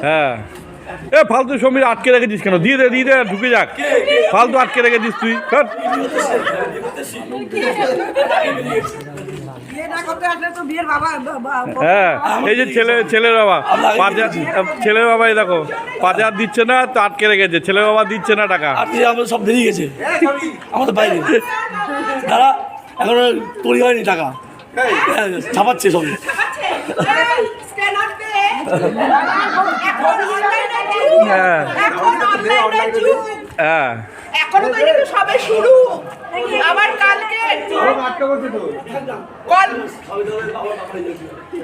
হ্যাঁ, এ ফালতু সমীর আটকে রেখেছিস কেন? দিয়ে দে ঢুকে যাক। ফালতু আটকে রেখেছিস তুই। হ্যাঁ, এই যে ছেলের বাবা, ছেলের বাবা, এই দেখো 5,000 দিচ্ছে না তো আটকে রেখেছে। ছেলের বাবা দিচ্ছে না টাকা। আমাদের সব বেরিয়ে গেছে আমাদের বাইরে, দাঁড়া এখন তৈরি হয়নি টাকা, ছাপাচ্ছে সব। হ্যাঁ হ্যাঁ, এখনো তো এটা সবে শুরু। আবার কালকে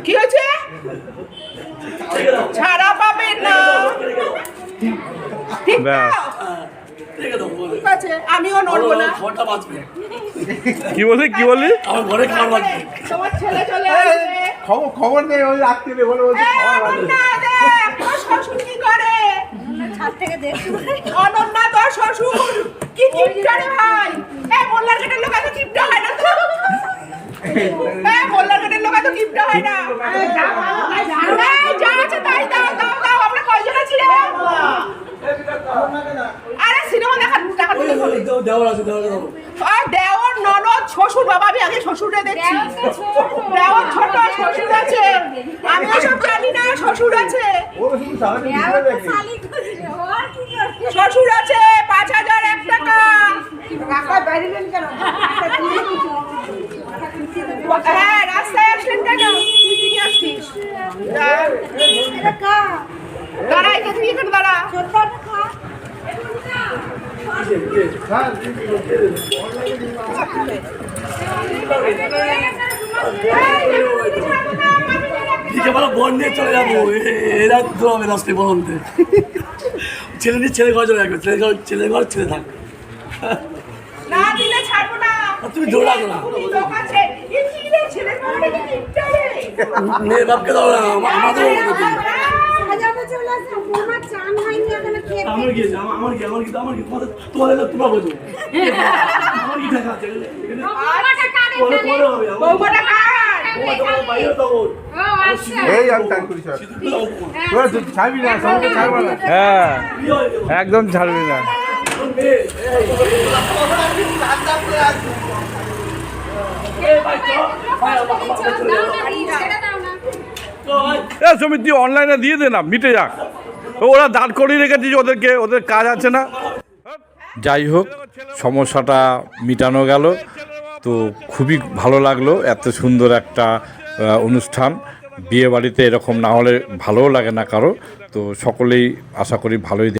কি হয়েছে? ছাড়া পাবে না। ঠিক আছে, আমিও নড়বো না। কি বললি? আমার ঘরে খাবার বাজবে। তোমার ছেলে চলে আসবে। খবর নেই, ওই রাখতে নেই বলে শ্বশুর কি করে? ছাদ থেকে দেখতে অনন্যা তোর শ্বশুর কি কিপটা রে ভাই? মোল্লার গেটের লোক এত কিপটা হয় না তো। মোল্লার গেটের লোক এত কিপটা হয় না। যা আছে তাই দাও। আমরা কয়জন আছি রে? আরে সিনেমা দেখা দেওর ননদ শ্বশুর বাবা। আমি আগে শ্বশুরে দেখছি। দেওর ছোট শ্বশুর আছে। আমি ওসব জানি না। শ্বশুর আছে, শ্বশুর আছে। 5,001 টাকা। হ্যাঁ, রাস্তায় আসলেন কেন? তুই কি নিয়ে আসছিস? দাঁড়া, তুই এখানে দাঁড়া। বন নিয়ে চলে যাবো, এরা তো হবে রাস্তায় বলতে। ছেলে ঘর চলে যাবে, ছেলে ঘর ছেলে থাক। না দিলে ছাড়বো না। তুমি দৌড়া না, মেয়ের বাপকে দাও না, আমাদের তোমাদের তোমরা বোঝো। আমার কি টাকা আছে? এই আমি টাইম করি স্যার, তোরা ছাড়বি না, সবাইকে ছাড়বো না। হ্যাঁ, একদম ছাড়বি না। সমিতি অনলাইনে দিয়ে দে না, মিটে যাক। ওরা দাঁড় করিয়ে রেখেছিস ওদেরকে, ওদের কাজ আছে না। যাই হোক, সমস্যাটা মিটানো গেল। তো খুবই ভালো লাগলো, এত সুন্দর একটা অনুষ্ঠান। বিয়ে বাড়িতে এরকম না হলে ভালোও লাগে না কারো। তো সকলেই আশা করি ভালোই